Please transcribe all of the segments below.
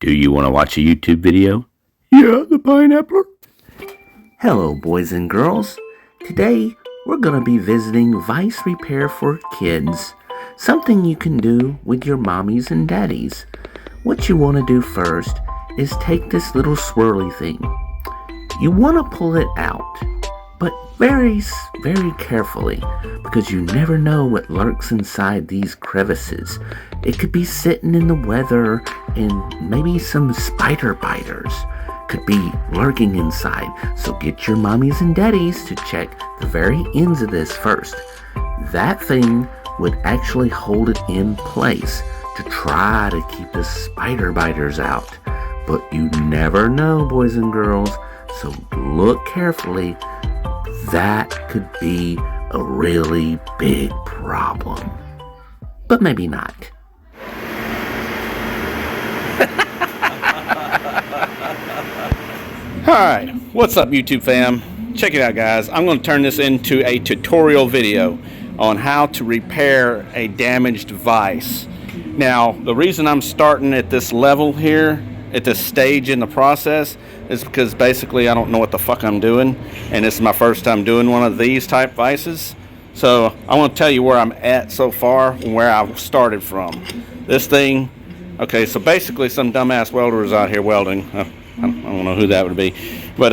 Do you want to watch a YouTube video? Yeah, the pineapple. Hello, boys and girls. Today, we're going to be visiting Vise Repair for Kids. Something you can do with your mommies and daddies. What you want to do first is take this little swirly thing. You want to pull it out, but very carefully, because you never know what lurks inside these crevices. It could be sitting in the weather, and maybe some spider biters could be lurking inside. So get your mommies and daddies to check the very ends of this first. That thing would actually hold it in place to try to keep the spider biters out. But you never know, boys and girls, so look carefully. That could be a really big problem. But maybe not. Alright, what's up YouTube fam? Check it out guys, I'm going to turn this into a tutorial video on how to repair a damaged vise. Now, the reason I'm starting at this level here, at this stage in the process, is because basically I don't know what the fuck I'm doing, and this is my first time doing one of these type vices. So I want to tell you where I'm at so far and where I started from. This thing, okay, so basically some dumbass welder is out here welding. I don't know who that would be, but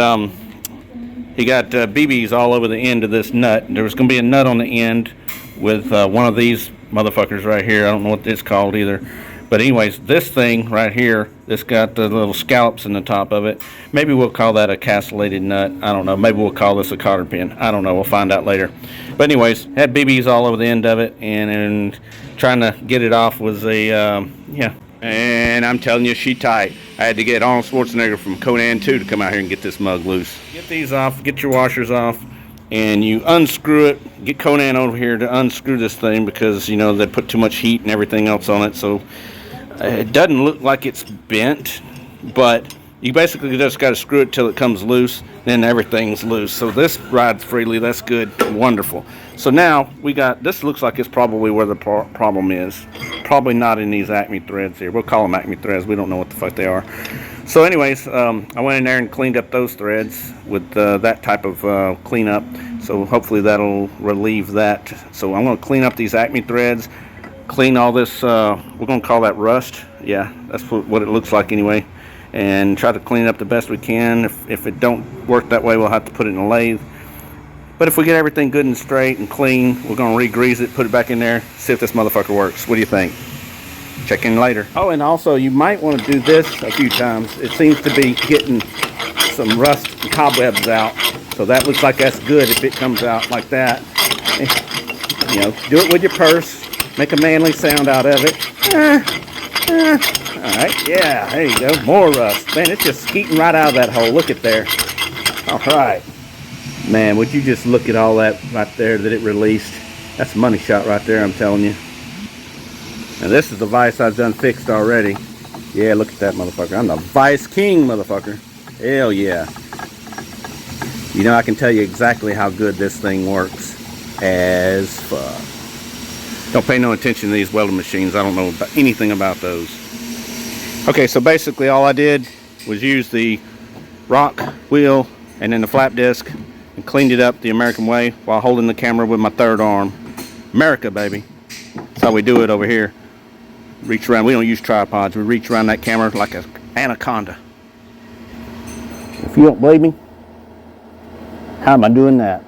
he got BBs all over the end of this nut. There was going to be a nut on the end with one of these motherfuckers right here. I don't know what it's called either. But anyways, this thing right here, this got the little scallops in the top of it. Maybe we'll call that a castellated nut. I don't know. Maybe we'll call this a cotter pin. I don't know. We'll find out later. But anyways, had BBs all over the end of it, and trying to get it off was a, yeah. And I'm telling you, she tight. I had to get Arnold Schwarzenegger from Conan 2 to come out here and get this mug loose. Get these off, get your washers off, and you unscrew it. Get Conan over here to unscrew this thing because, you know, they put too much heat and everything else on it. So it doesn't look like it's bent, but you basically just got to screw it till it comes loose, then everything's loose. So this rides freely. That's good. Wonderful. So now we got, this looks like it's probably where the problem is. Probably not in these Acme threads here. We'll call them Acme threads. We don't know what the fuck they are. So anyways, I went in there and cleaned up those threads with that type of cleanup. So hopefully that'll relieve that. So I'm going to clean up these Acme threads. Clean all this, we're going to call that rust. Yeah, that's what it looks like anyway. And try to clean it up the best we can. If it don't work that way, we'll have to put it in a lathe. But if we get everything good and straight and clean, we're going to re-grease it, put it back in there, see if this motherfucker works. What do you think? Check in later. Oh, and also, you might want to do this a few times. It seems to be getting some rust and cobwebs out. So that looks like that's good if it comes out like that. You know, do it with your purse. Make a manly sound out of it. Alright, yeah, there you go. More rust. Man, it's just skeeting right out of that hole. Look at there. Alright. Man, would you just look at all that right there that it released? That's a money shot right there, I'm telling you. And this is the vise I've done fixed already. Yeah, look at that motherfucker. I'm the Vise King, motherfucker. Hell yeah. You know, I can tell you exactly how good this thing works. As fuck. Don't pay no attention to these welding machines. I don't know anything about those. Okay, so basically all I did was use the rock wheel and then the flap disc and cleaned it up the American way while holding the camera with my third arm. America, baby. That's how we do it over here. Reach around. We don't use tripods. We reach around that camera like an anaconda. If you don't believe me, how am I doing that?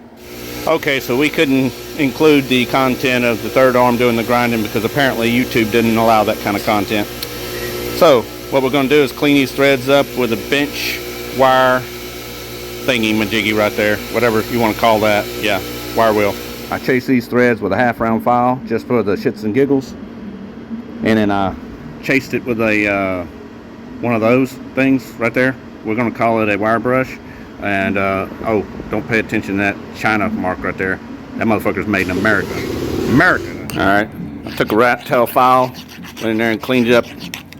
Okay, so we couldn't include the content of the third arm doing the grinding because apparently YouTube didn't allow that kind of content. So what we're going to do is clean these threads up with a bench wire thingy majiggy right there, whatever you want to call that. Yeah, wire wheel. I chase these threads with a half round file just for the shits and giggles, and then I chased it with a one of those things right there. We're going to call it a wire brush. And oh, don't pay attention to that China mark right there. That motherfucker's made in America. All right, I took a rat tail file, went in there and cleaned it up.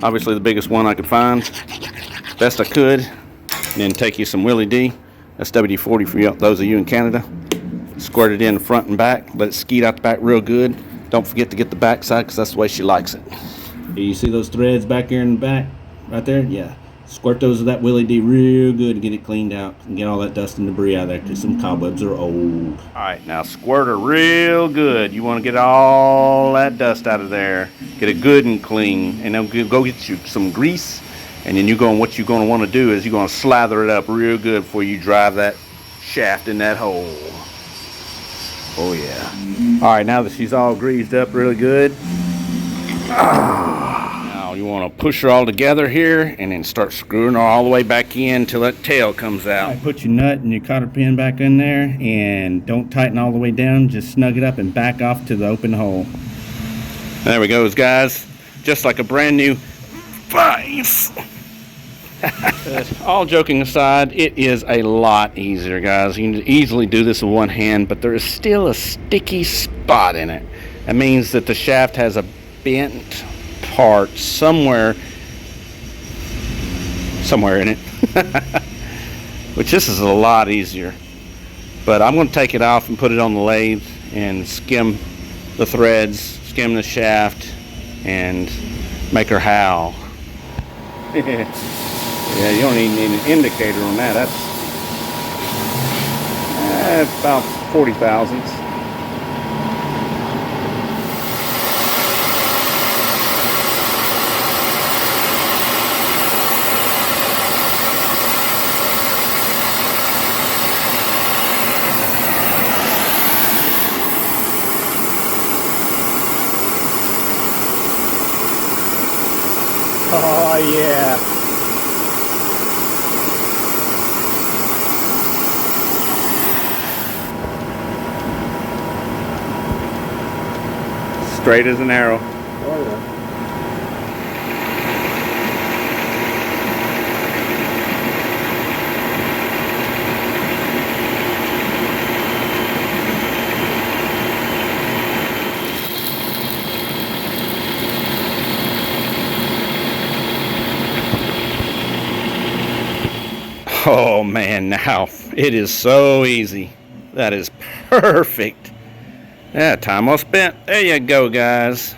Obviously the biggest one I could find, best I could. And then take you some Willie D. That's WD-40 for those of you in Canada. Squirt it in the front and back. Let it skeet out the back real good. Don't forget to get the back side because that's the way she likes it. You see those threads back here in the back? right there, yeah. Squirt those with that Willie D real good to get it cleaned out and get all that dust and debris out of there because some cobwebs are old. All right, now squirt her real good. You want to get all that dust out of there. Get it good and clean. And then go get you some grease. And then what you're going to want to do is you're going to slather it up real good before you drive that shaft in that hole. Oh, yeah. All right, now that she's all greased up really good, now you want to push her all together here and then start screwing her all the way back in until that tail comes out. Right, put your nut and your cotter pin back in there and don't tighten all the way down. Just snug it up and back off to the open hole. There we go, guys. Just like a brand new Vise. All joking aside, it is a lot easier, guys. You can easily do this with one hand, but there is still a sticky spot in it. That means that the shaft has a bent part somewhere in it. Which this is a lot easier. But I'm going to take it off and put it on the lathe and skim the threads, skim the shaft, and make her howl. Yeah, you don't even need an indicator on that. That's about 40 thousandths. Oh, yeah. Straight as an arrow. Oh, yeah. Oh man, now it is so easy. That is perfect. Yeah, time well spent. There you go, guys.